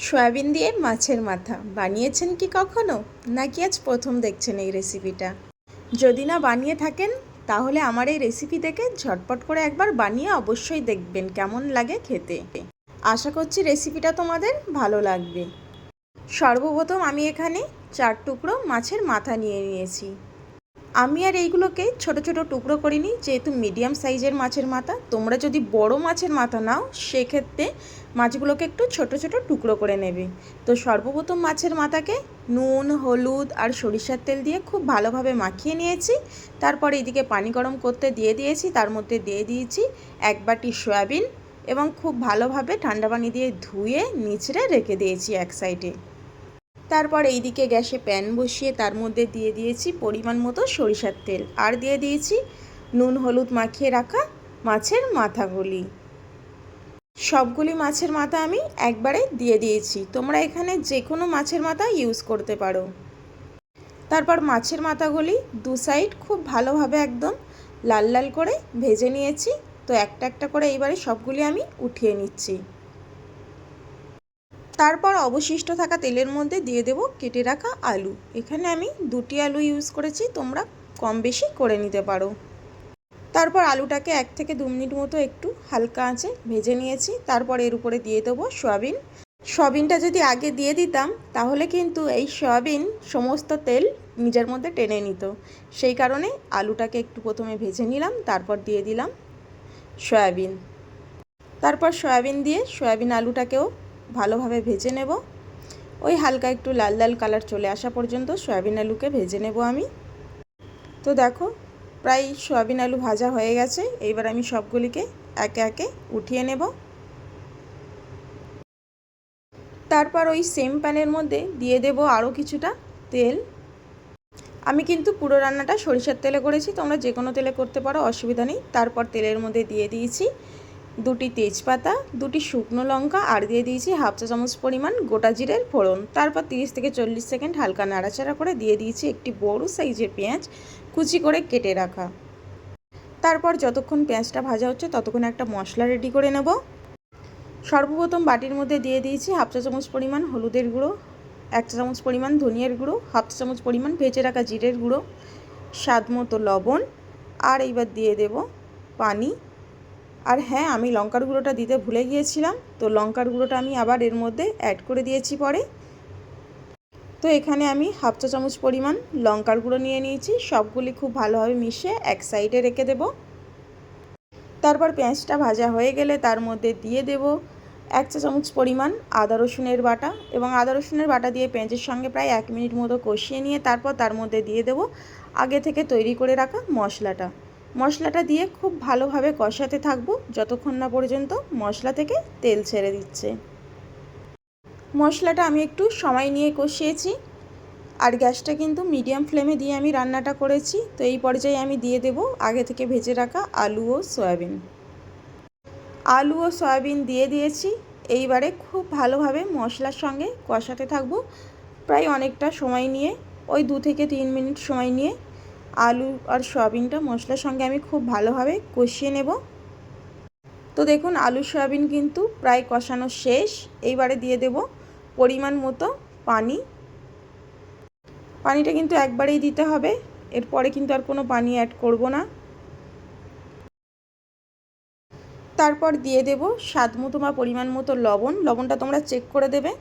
Soybean দিয়ে মাছের মাথা বানিয়েছেন কি কখনো, নাকি আজ প্রথম দেখছেন এই রেসিপিটা? যদি না বানিয়ে থাকেন তাহলে আমার এই রেসিপি দেখে ঝটপট করে একবার বানিয়ে অবশ্যই দেখবেন কেমন লাগে খেতে। আশা করছি রেসিপিটা তোমাদের ভালো লাগবে। সর্বপ্রথম আমি এখানে 4 টুকরো মাছের মাথা নিয়ে নিয়েছি। আমি আর এইগুলোকে ছোট ছোট টুকরো করিনি, যেহেতু মিডিয়াম সাইজের মাছের মাথা। তোমরা যদি বড় মাছের মাথা নাও সেক্ষেত্রে মাছগুলোকে একটু ছোট ছোট টুকরো করে নেবে। তো সর্বপ্রথম মাছের মাথাকে নুন, হলুদ আর সরিষার তেল দিয়ে খুব ভালোভাবে মাখিয়ে নিয়েছি। তারপর এইদিকে পানি গরম করতে দিয়ে দিয়েছি, তার মধ্যে দিয়ে দিয়েছি 1 বাটি সয়াবিন এবং খুব ভালোভাবে ঠান্ডা পানি দিয়ে ধুয়ে নিচড়ে রেখে দিয়েছি এক সাইডে। তারপর এইদিকে গ্যাসে প্যান বসিয়ে তার মধ্যে দিয়ে দিয়েছি পরিমাণ মতো সরিষার তেল, আর দিয়ে দিয়েছি নুন হলুদ মাখিয়ে রাখা মাছের মাথাগুলি। সবগুলি মাছের মাথা আমি একবারে দিয়ে দিয়েছি, তোমরা এখানে যে কোনো মাছের মাথা ইউজ করতে পারো। তারপর মাছের মাথাগুলি দু সাইড খুব ভালোভাবে একদম লাল লাল করে ভেজে নিয়েছি। তো একটা একটা করে এইবারে সবগুলি আমি উঠিয়ে নিচ্ছি। তারপর অবশিষ্ট থাকা তেলের মধ্যে দিয়ে দেব কেটে রাখা আলু। এখানে আমি 2টি আলু ইউজ করেছি, তোমরা কম বেশি করে নিতে পারো। তারপর আলুটাকে 1 থেকে 2 মিনিট মতো একটু হালকা আঁচে ভেজে নিয়েছি। তারপর এর উপরে দিয়ে দেবো সয়াবিন। সয়াবিনটা যদি আগে দিয়ে দিতাম তাহলে কিন্তু এই সয়াবিন সমস্ত তেল নিজের মধ্যে টেনে নিত, সেই কারণে আলুটাকে একটু প্রথমে ভেজে নিলাম, তারপর দিয়ে দিলাম সয়াবিন। তারপর সয়াবিন দিয়ে সয়াবিন আলুটাকেও ভালোভাবে ভেজে নেব। ওই হালকা একটু লাল লাল কালার চলে আসা পর্যন্ত সয়াবিন আলুকে ভেজে নেব আমি। তো দেখো প্রায় সয়াবিন আলু ভাজা হয়ে গেছে। এইবার আমি সবগুলিকে একে একে উঠিয়ে নেব। তারপর ওই সেম প্যানের মধ্যে দিয়ে দেব আরও কিছুটা তেল। আমি কিন্তু পুরো রান্নাটা সরিষার তেলে করেছি, তোমরা যে কোনো তেলে করতে পারো, অসুবিধা নেই। তারপর তেলের মধ্যে দিয়ে দিয়েছি 2টি তেজপাতা, 2টি শুকনো লঙ্কা, আর দিয়ে দিয়েছি 1/2 চা চামচ পরিমাণ গোটা জিরের ফোড়ন। তারপর 30 থেকে 40 সেকেন্ড হালকা নাড়াচাড়া করে দিয়ে দিয়েছি একটি বড় সাইজের পেঁয়াজ কুচি করে কেটে রাখা। তারপর যতক্ষণ পেঁয়াজটা ভাজা হচ্ছে ততক্ষণ একটা মশলা রেডি করে নেব। সর্বপ্রথম বাটির মধ্যে দিয়ে দিয়েছি 1/2 চা চামচ পরিমাণ হলুদের গুঁড়ো, 1 চা চামচ পরিমাণ ধনিয়ার গুঁড়ো, 1/2 চা চামচ পরিমাণ ভেজে রাখা জিরের গুঁড়ো, স্বাদ মতো লবণ, আর এইবার দিয়ে দেব পানি। আর হ্যাঁ, আমি লঙ্কার গুঁড়োটা দিতে ভুলে গিয়েছিলাম, তো লঙ্কার গুঁড়োটা আমি আবার এর মধ্যে অ্যাড করে দিয়েছি পরে। তো এখানে আমি 1/2 চা চামচ পরিমাণ লঙ্কার গুঁড়ো নিয়ে নিয়েছি, সবগুলি খুব ভালোভাবে মিশিয়ে এক সাইডে রেখে দেব। তারপর পেঁয়াজটা ভাজা হয়ে গেলে তার মধ্যে দিয়ে দেব 1 চা চামচ পরিমাণ আদা রসুনের বাটা, এবং আদা রসুনের বাটা দিয়ে পেঁয়াজের সঙ্গে প্রায় 1 মিনিট মতো কষিয়ে নিয়ে তারপর তার মধ্যে দিয়ে দেব আগে থেকে তৈরি করে রাখা মশলাটা দিয়ে খুব ভালোভাবে কষাতে থাকবো যতক্ষণ না পর্যন্ত মশলা থেকে তেল ছেড়ে দিচ্ছে। মশলাটা আমি একটু সময় নিয়ে কষিয়েছি, আর গ্যাসটা কিন্তু মিডিয়াম ফ্লেমে দিয়ে আমি রান্নাটা করেছি। তো এই পর্যায়ে আমি দিয়ে দেব আগে থেকে ভেজে রাখা আলু ও সয়াবিন দিয়ে দিয়েছি। এইবারে খুব ভালোভাবে মশলার সঙ্গে কষাতে থাকবো প্রায় অনেকটা সময় নিয়ে, ওই 2 থেকে 3 মিনিট সময় নিয়ে আলু আর সয়াবিনটা মশলার সঙ্গে আমি খুব ভালোভাবে কষিয়ে নেব। তো দেখুন আলু সয়াবিন কিন্তু প্রায় কষানো শেষ। এইবারে দিয়ে দেব পরিমাণ মতো পানিটা কিন্তু একবারেই দিতে হবে, এরপরে কিন্তু আর কোনো পানি অ্যাড করব না। তারপর দিয়ে দেব স্বাদ মতো বা পরিমাণ মতো লবণটা তোমরা চেক করে দেবে।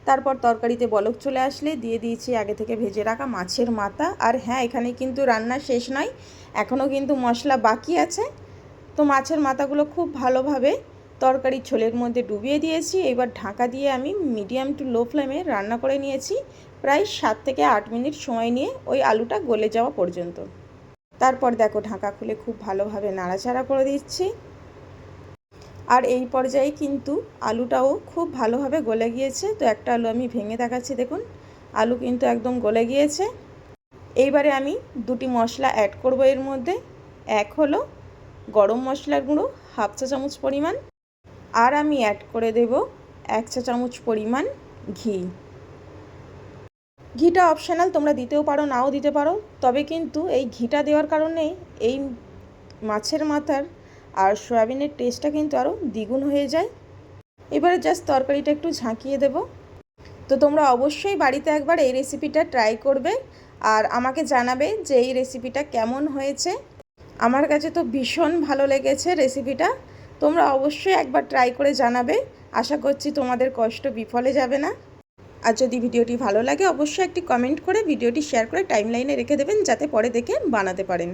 তারপর তরকারিতে বলক চলে আসলে দিয়ে দিয়েছি আগে থেকে ভেজে রাখা মাছের মাথা। আর হ্যাঁ, এখানে কিন্তু রান্না শেষ নয়, এখনও কিন্তু মশলা বাকি আছে। তো মাছের মাথাগুলো খুব ভালোভাবে তরকারির ঝোলের মধ্যে ডুবিয়ে দিয়েছি। এবার ঢাকা দিয়ে আমি মিডিয়াম টু লো ফ্লেমে রান্না করে নিয়েছি প্রায় 7 থেকে 8 মিনিট সময় নিয়ে, ওই আলুটা গলে যাওয়া পর্যন্ত। তারপর দেখো ঢাকা খুলে খুব ভালোভাবে নাড়াচাড়া করে দিচ্ছি। আর এই পর্যায়ে কিন্তু আলুটাও খুব ভালোভাবে গলে গিয়েছে। তো একটা আলু আমি ভেঙে দেখাচ্ছি, দেখুন আলু কিন্তু একদম গলে গিয়েছে। এইবারে আমি 2টি মশলা অ্যাড করব এর মধ্যে। এক হলো গরম মশলার গুঁড়ো 1/2 চা চামচ পরিমাণ, আর আমি অ্যাড করে দেব 1 চা চামচ পরিমাণ ঘিটা অপশনাল, তোমরা দিতেও পারো নাও দিতে পারো, তবে কিন্তু এই ঘিটা দেওয়ার কারণে এই মাছের মাথার আর সয়াবিনের টেস্টটা কিন্তু আরও দ্বিগুণ হয়ে যায়। এবারে জাস্ট তরকারিটা একটু ঝাঁকিয়ে দেব। তো তোমরা অবশ্যই বাড়িতে একবার এই রেসিপিটা ট্রাই করবে আর আমাকে জানাবে যে এই রেসিপিটা কেমন হয়েছে। আমার কাছে তো ভীষণ ভালো লেগেছে রেসিপিটা। তোমরা অবশ্যই একবার ট্রাই করে জানাবে। আশা করছি তোমাদের কষ্ট বিফলে যাবে না। আর যদি ভিডিওটি ভালো লাগে অবশ্যই একটি কমেন্ট করে ভিডিওটি শেয়ার করে টাইমলাইনে রেখে দেবেন, যাতে পরে দেখে বানাতে পারেন।